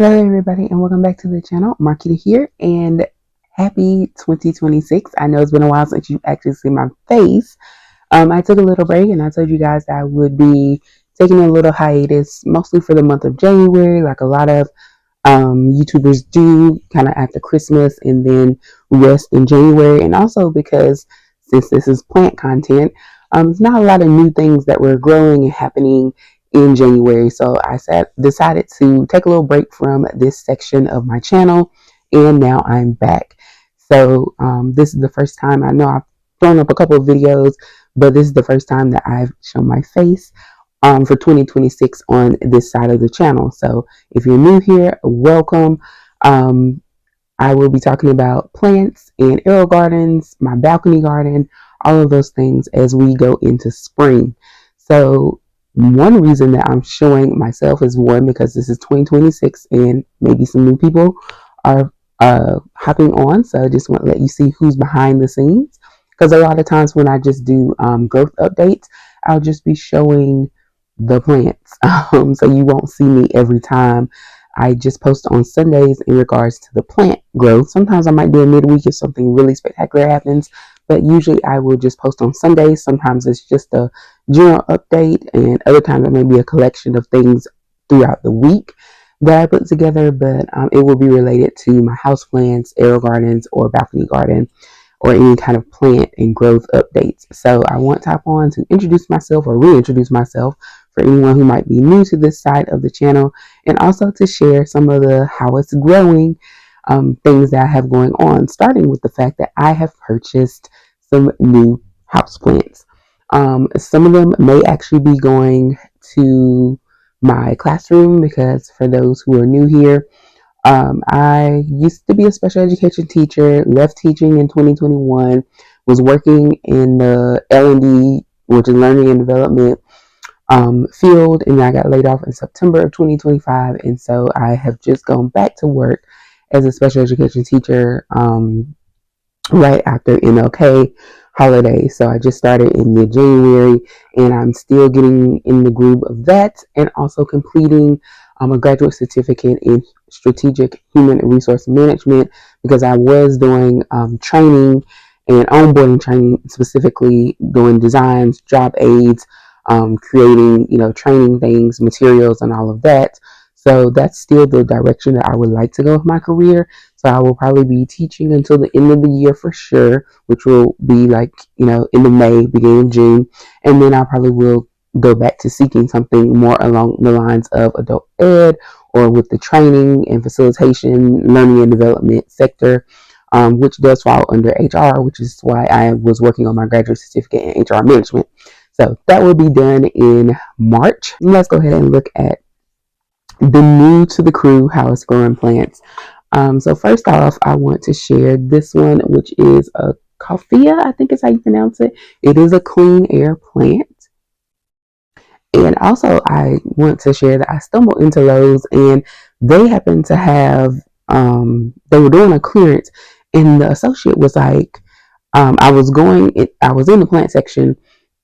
Hello everybody and welcome back to the channel. Marquita here and happy 2026. I know it's been a while since you've actually seen my face. I took a little break and I told you guys that I would be taking a little hiatus mostly for the month of January, like a lot of YouTubers do kind of after Christmas, and then rest in January. And also because since this is plant content, there's not a lot of new things that were growing and happening in January. So I decided to take a little break from this section of my channel, and now I'm back. So this is the first time. I know I've thrown up a couple of videos, but this is the first time that I've shown my face for 2026 on this side of the channel. So if you're new here, welcome. I will be talking about plants and aerial gardens, my balcony garden, all of those things as we go into spring. So one reason that I'm showing myself is one, because this is 2026 and maybe some new people are hopping on. So I just want to let you see who's behind the scenes. Because a lot of times when I just do growth updates, I'll just be showing the plants. So you won't see me every time. I just post on Sundays in regards to the plant growth. Sometimes I might do a midweek if something really spectacular happens, but usually I will just post on Sundays. Sometimes it's just a general update, and other times it may be a collection of things throughout the week that I put together, but it will be related to my house plants, aerial gardens, or balcony garden, or any kind of plant and growth updates. So I want to hop on to introduce myself or reintroduce myself for anyone who might be new to this side of the channel, and also to share some of the how it's growing things that I have going on, starting with the fact that I have purchased some new houseplants. Some of them may actually be going to my classroom, because for those who are new here, I used to be a special education teacher, left teaching in 2021, was working in the L&D, which is learning and development field, and I got laid off in September of 2025. And so I have just gone back to work as a special education teacher right after MLK holiday. So I just started in mid-January, and I'm still getting in the groove of that, and also completing a graduate certificate in strategic human resource management, because I was doing training and onboarding training, specifically doing designs, job aids, creating, training things, materials, and all of that. So that's still the direction that I would like to go with my career. So I will probably be teaching until the end of the year for sure, which will be like, end of May, beginning of June. And then I probably will go back to seeking something more along the lines of adult ed, or with the training and facilitation, learning and development sector, which does fall under HR, which is why I was working on my graduate certificate in HR management. So that will be done in March. Let's go ahead and look at the new to the crew house growing plants. So first off, I want to share this one, which is a coffea, I think is how you pronounce it. It is a clean air plant. And also I want to share that I stumbled into Lowe's, and they happened to have, they were doing a clearance, and the associate was like, I was in the plant section,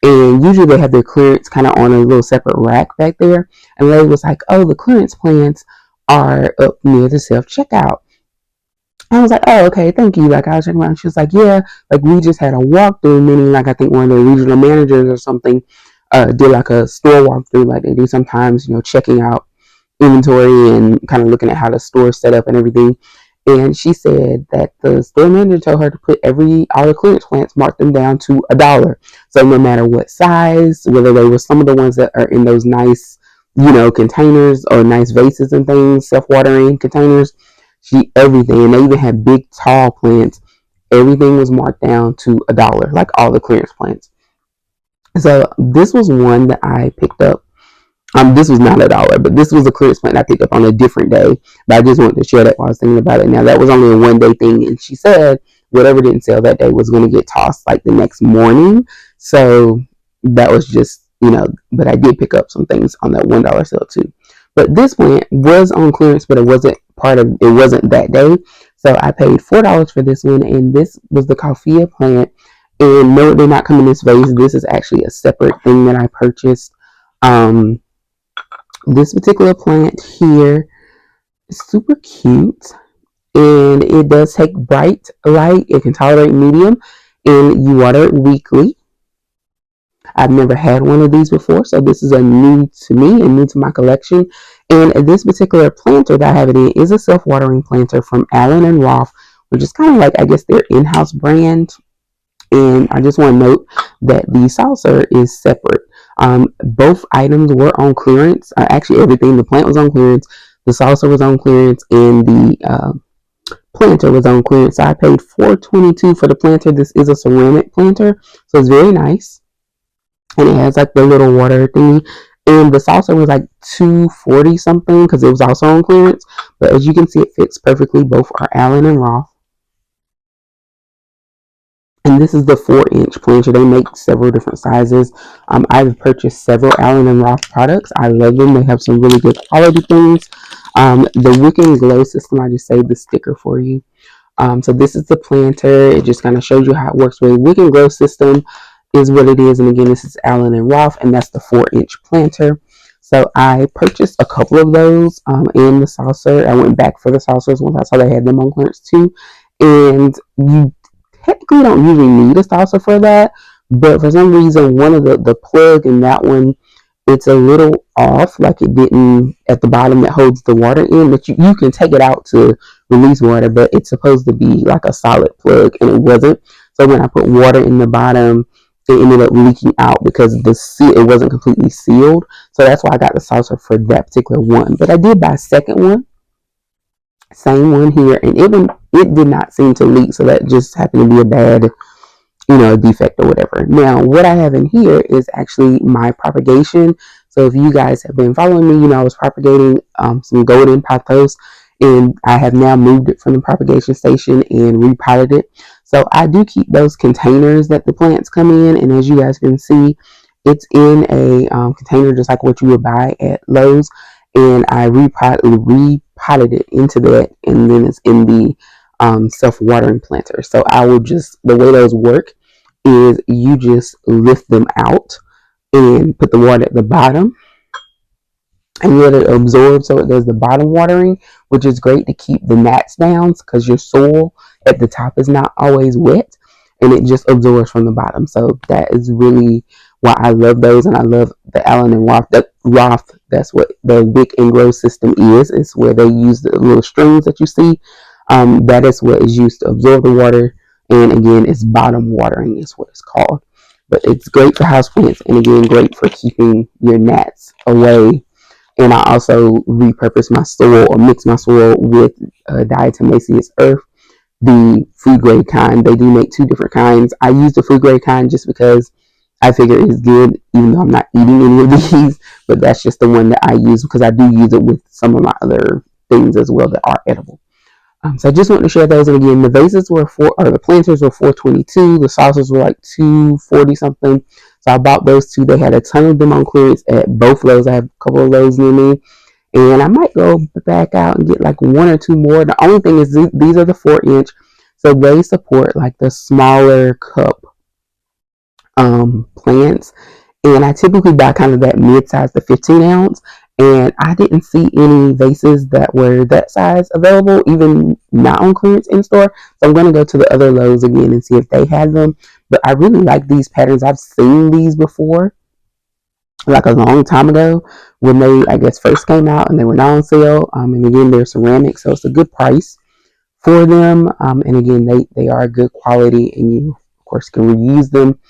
and usually they have their clearance kind of on a little separate rack back there. And Lady was like, oh, the clearance plants are up near the self-checkout. I was like, oh, okay, thank you. Like, I was checking around. She was like, yeah, like we just had a walkthrough, meaning like I think one of the regional managers or something did like a store walkthrough, like they do sometimes, checking out inventory and kind of looking at how the store is set up and everything. And she said that the store manager told her to put all the clearance plants, mark them down to $1. So no matter what size, whether they were some of the ones that are in those nice, containers, or nice vases and things, self-watering containers, everything, and they even had big, tall plants, everything was marked down to $1, like all the clearance plants. So this was one that I picked up. This was not $1, but this was a clearance plant I picked up on a different day. But I just wanted to share that while I was thinking about it. Now, that was only a one-day thing, and she said whatever didn't sell that day was going to get tossed like the next morning. So that was just, but I did pick up some things on that $1 sale too. But this plant was on clearance, but it wasn't that day. So I paid $4 for this one, and this was the coffea plant. And no, they're not coming in this vase. This is actually a separate thing that I purchased. This particular plant here It's super cute, and it does take bright light. It can tolerate medium, and you water it weekly. I've never had one of these before, so this is a new to me and new to my collection. And this particular planter that I have it in is a self-watering planter from Allen and Roth, which is kind of like, I guess, their in-house brand. And I just want to note that the saucer is separate. Both items were on clearance. Actually, everything. The plant was on clearance, the saucer was on clearance, and the planter was on clearance. So I paid $4.22 for the planter. This is a ceramic planter, so it's very nice, and it has like the little water thingy. And the saucer was like $2.40 something because it was also on clearance. But as you can see, it fits perfectly. Both are Allen and Roth. And this is the 4-inch planter. They make several different sizes. I've purchased several Allen and Roth products. I love them. They have some really good quality things. The Wick and Glow system, I just saved the sticker for you. So this is the planter. It just kind of shows you how it works with Wick and Glow system is what it is. And again, this is Allen and Roth, and that's the 4-inch planter. So I purchased a couple of those in the saucer. I went back for the saucers once I saw they had them on clearance too. And you technically don't usually need a saucer for that, but for some reason, one of the plug in that one, it's a little off, like it didn't at the bottom that holds the water in, but you can take it out to release water, but it's supposed to be like a solid plug, and it wasn't. So when I put water in the bottom, it ended up leaking out because it wasn't completely sealed. So that's why I got the saucer for that particular one. But I did buy a second one, same one here, and it did not seem to leak. So that just happened to be a bad, defect or whatever. Now, what I have in here is actually my propagation. So if you guys have been following me, I was propagating some golden pothos, and I have now moved it from the propagation station and repotted it. So I do keep those containers that the plants come in, and as you guys can see, it's in a container just like what you would buy at Lowe's, and I repotted it into that, and then it's in the self-watering planter. So the way those work is you just lift them out and put the water at the bottom and let it absorb, so it does the bottom watering, which is great to keep the gnats down because your soil at the top is not always wet, and it just absorbs from the bottom. So that is really why I love those, and I love the Allen and Roth. That's what the Wick and Glow system is. It's where they use the little strings that you see. That is what is used to absorb the water, and again, it's bottom watering is what it's called. But it's great for houseplants, and again, great for keeping your gnats away. And I also repurpose my soil or mix my soil with diatomaceous earth, the food grade kind. They do make two different kinds. I use the food grade kind just because I figure it's good, even though I'm not eating any of these. But that's just the one that I use because I do use it with some of my other things as well that are edible. So I just wanted to share those. And again, the planters were $4.22. The saucers were like $2.40 something. So I bought those two. They had a ton of them on clearance at both Lowe's. I have a couple of Lowe's near me, and I might go back out and get like one or two more. The only thing is these are the 4-inch, so they support like the smaller cup plants, and I typically buy kind of that mid-size, the 15-ounce, and I didn't see any vases that were that size available, even not on clearance in store. So I'm going to go to the other Lowe's again and see if they had them. But I really like these patterns. I've seen these before, like a long time ago when they, I guess, first came out, and they were not on sale. And again, they're ceramic, so it's a good price for them. And again, they are good quality, and you, of course, can reuse them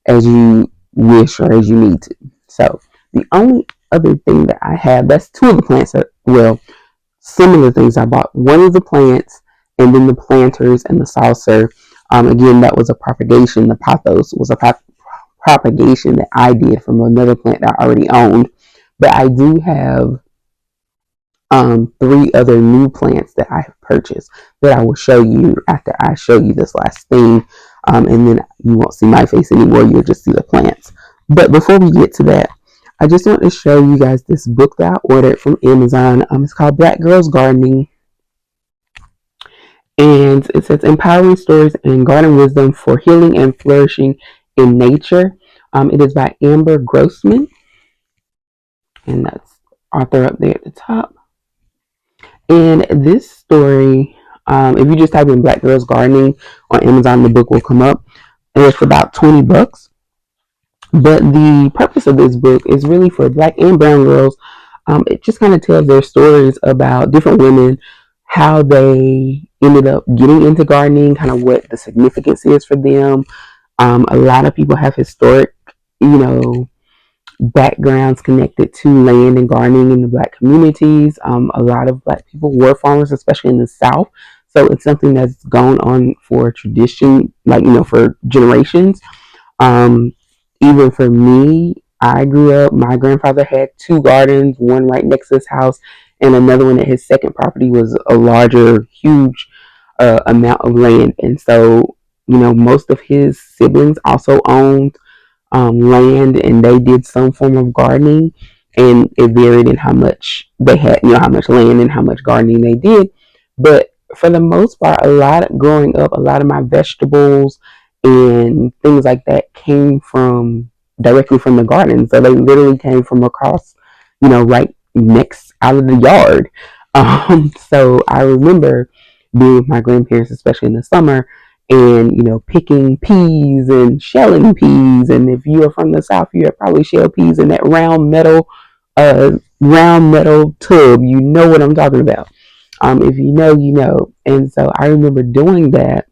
as you wish or as you need to. So the only other thing that I have, that's two of the plants that, well, similar things I bought. One of the plants, and then the planters and the saucer. Again, that was a propagation. The pothos was a propagation that I did from another plant that I already owned. But I do have 3 other new plants that I have purchased that I will show you after I show you this last thing. And then you won't see my face anymore. You'll just see the plants. But before we get to that, I just want to show you guys this book that I ordered from Amazon. It's called Black Girls Gardening. And it says Empowering Stories and Garden Wisdom for Healing and Flourishing in Nature. It is by Amber Grossman. And that's author up there at the top. And this story, if you just type in Black Girls Gardening on Amazon, the book will come up. And it's about $20. But the purpose of this book is really for black and brown girls. It just kind of tells their stories about different women, how they ended up getting into gardening, kind of what the significance is for them. A lot of people have historic, you know, backgrounds connected to land and gardening in the black communities. A lot of black people were farmers, especially in the South. So it's something that's gone on for tradition, like, for generations. Um, Even for me, I grew up, my grandfather had two gardens, one right next to his house, and another one at his second property was a larger, huge amount of land. And so, most of his siblings also owned land, and they did some form of gardening, and it varied in how much they had, how much land and how much gardening they did. But for the most part, growing up, a lot of my vegetables and things like that came from directly from the garden. So they literally came from across, right next out of the yard. So I remember being with my grandparents, especially in the summer, and picking peas and shelling peas. And if you are from the South, you have probably shelled peas in that round metal tub. You know what I'm talking about. If you know, you know. And so I remember doing that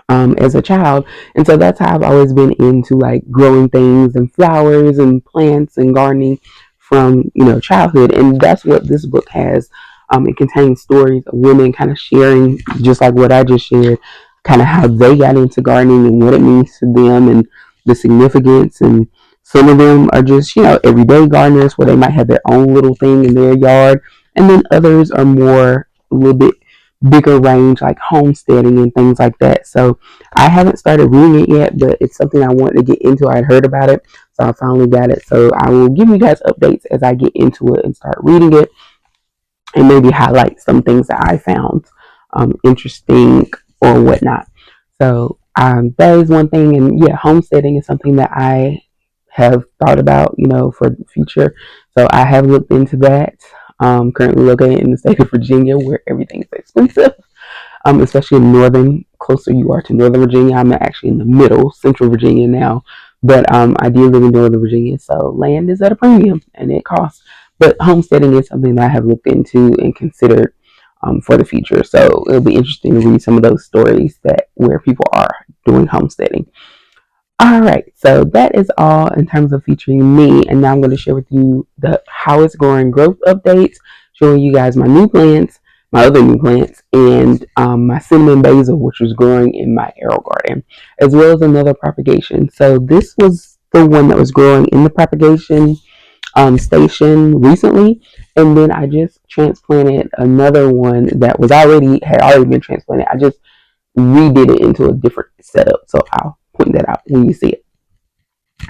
as a child. And so that's how I've always been into like growing things and flowers and plants and gardening from, childhood. And that's what this book has. It contains stories of women kind of sharing, just like what I just shared, kind of how they got into gardening and what it means to them and the significance. And some of them are just, everyday gardeners where they might have their own little thing in their yard. And then others are more, a little bit bigger range, like homesteading and things like that. So I haven't started reading it yet, but it's something I wanted to get into. I'd heard about it, so I finally got it. So I will give you guys updates as I get into it and start reading it, and maybe highlight some things that I found interesting or whatnot. So that is one thing, and yeah, homesteading is something that I have thought about, for the future. So I have looked into that. Currently located in the state of Virginia, where everything is expensive, especially in closer you are to Northern Virginia. I'm actually in the middle, Central Virginia now, but I do live in Northern Virginia, so land is at a premium and it costs. But homesteading is something that I have looked into and considered for the future. So it'll be interesting to read some of those stories that where people are doing homesteading. All right, so that is all in terms of featuring me, and now I'm going to share with you the how it's growing growth updates, showing you guys my new plants, my other new plants, and my cinnamon basil, which was growing in my arrow garden, as well as another propagation. So this was the one that was growing in the propagation station recently, and then I just transplanted another one that had already been transplanted. I just redid it into a different setup, so I'll point that out when you see it.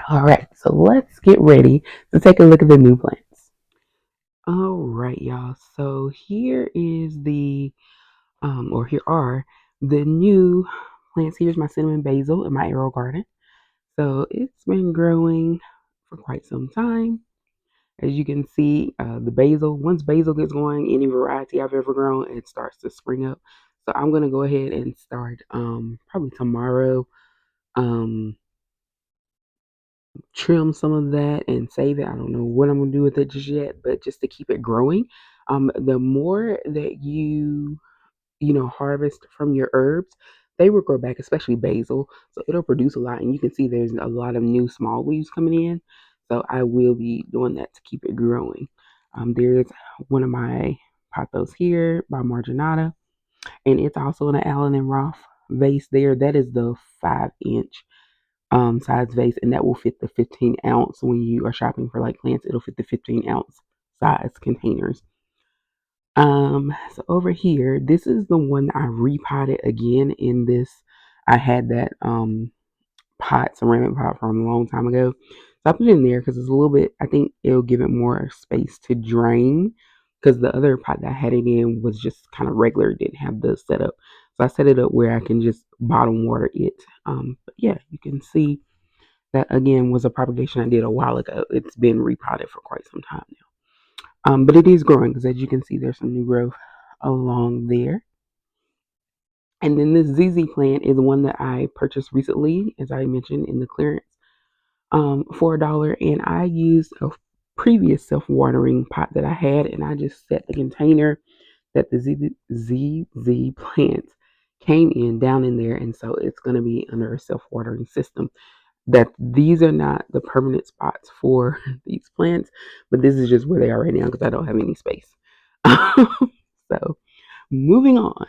All right, so let's get ready to take a look at the new plants. All right, y'all. So here is or here are the new plants. Here's my cinnamon basil in my arrow garden. So it's been growing for quite some time. As you can see, the basil, once basil gets going, any variety I've ever grown, it starts to spring up. So I'm going to go ahead and start probably tomorrow. Um, Trim some of that and save it. I don't know what I'm gonna do with it just yet, but just to keep it growing. The more that harvest from your herbs, they will grow back, especially basil. So it'll produce a lot, and you can see there's a lot of new small leaves coming in. So I will be doing that to keep it growing. There's one of my pothos here by Marginata, and it's also in an Allen and Roth vase there. That is the 5 inch size vase, and that will fit the 15 ounce. When you are shopping for like plants, it'll fit the 15 ounce size containers. So over here, this is the one I repotted again in this. I had that ceramic pot from a long time ago. So I put it in there because it's a little bit, I think it'll give it more space to drain, because the other pot that I had it in was just kind of regular, it didn't have the setup. So I set it up where I can just bottom water it. But yeah, you can see that again was a propagation I did a while ago. It's been repotted for quite some time now. But it is growing because as you can see, there's some new growth along there. And then this ZZ plant is one that I purchased recently, as I mentioned in the clearance, for $1. And I used a previous self-watering pot that I had, and I just set the container that the ZZ plant came in down in there, and so it's going to be under a self-watering system. That these are not the permanent spots for these plants, but this is just where they are right now because I don't have any space. So moving on,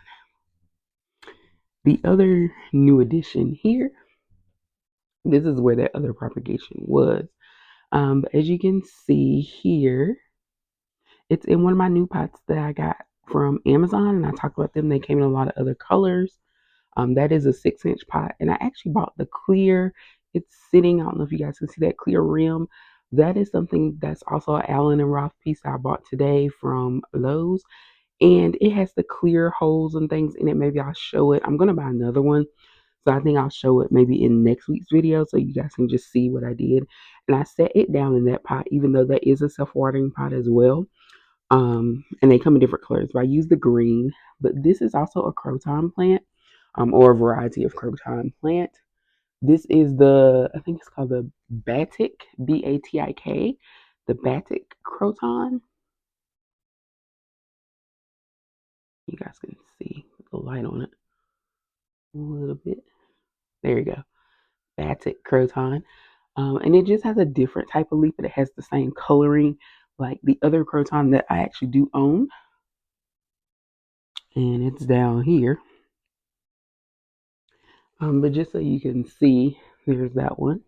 the other new addition here, this is where that other propagation was. But as you can see here, it's in one of my new pots that I got from Amazon, and I talked about them. They came in a lot of other colors. That is a 6-inch pot, and I actually bought the clear. It's sitting. I don't know if you guys can see that clear rim. That is something that's also an Allen and Roth piece I bought today from Lowe's, and it has the clear holes and things in it. Maybe I'll show it. I'm gonna buy another one, so I think I'll show it maybe in next week's video, so you guys can just see what I did. And I set it down in that pot, even though that is a self-watering pot as well. And they come in different colors, but I use the green. But this is also a croton plant, or a variety of croton plant. This is I think it's called the Batik, Batik, the Batik croton. You guys can see the light on it a little bit. There you go, Batik croton. And it just has a different type of leaf, but it has the same coloring like the other croton that I actually do own. And it's down here. But just so you can see, there's that one.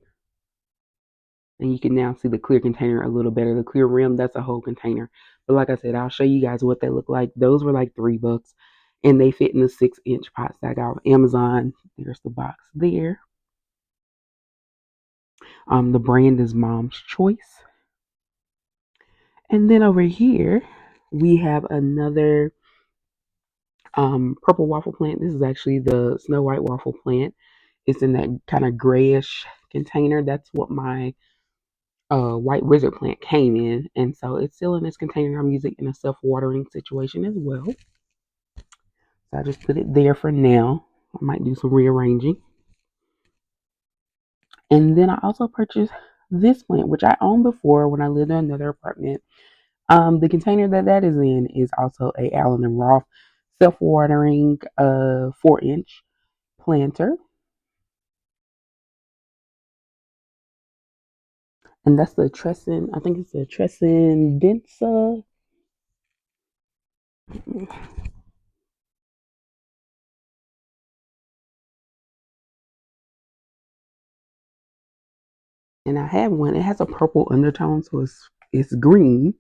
And you can now see the clear container a little better. The clear rim, that's a whole container. But like I said, I'll show you guys what they look like. Those were like $3, and they fit in the 6-inch pots that I got on Amazon. There's the box there. The brand is Mom's Choice. And then over here, we have another purple waffle plant. This is actually the Snow White waffle plant. It's in that kind of grayish container. That's what my white wizard plant came in, and so it's still in this container. I'm using it in a self-watering situation as well, so I just put it there for now. I might do some rearranging. And then I also purchased this plant, which I owned before when I lived in another apartment. The container that is in is also a Allen and Roth self-watering 4-inch planter, and that's the Tresson. I think it's the Tresson Densa. And I have one. It has a purple undertone, so it's green,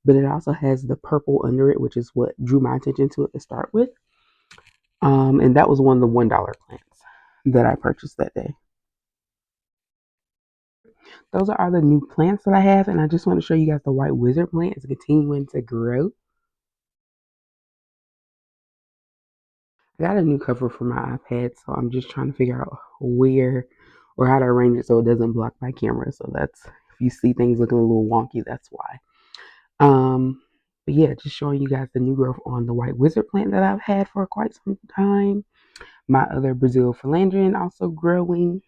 but it also has the purple under it, which is what drew my attention to it to start with. And that was one of the $1 plants that I purchased that day. Those are all the new plants that I have, and I just want to show you guys the white wizard plant is continuing to grow. I got a new cover for my iPad, so I'm just trying to figure out where or how to arrange it so it doesn't block my camera. So that's, if you see things looking a little wonky, that's why. But yeah, just showing you guys the new growth on the white wizard plant that I've had for quite some time. My other Brazil philandrian also growing.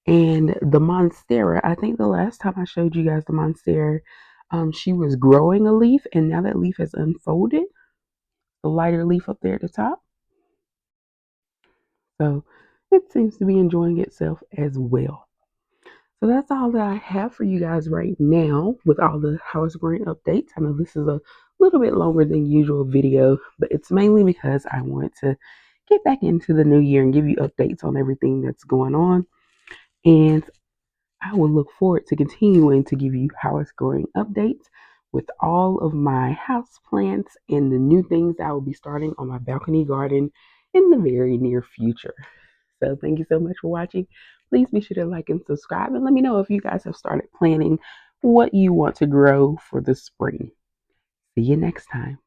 And the monstera, I think the last time I showed you guys the monstera, she was growing a leaf, and now that leaf has unfolded. The lighter leaf up there at the top. So it seems to be enjoying itself as well. So that's all that I have for you guys right now with all the house growing updates. I know this is a little bit longer than usual video, but it's mainly because I want to get back into the new year and give you updates on everything that's going on. And I will look forward to continuing to give you house growing updates with all of my house plants and the new things I will be starting on my balcony garden in the very near future. So thank you so much for watching. Please be sure to like and subscribe, and let me know if you guys have started planning what you want to grow for the spring. See you next time.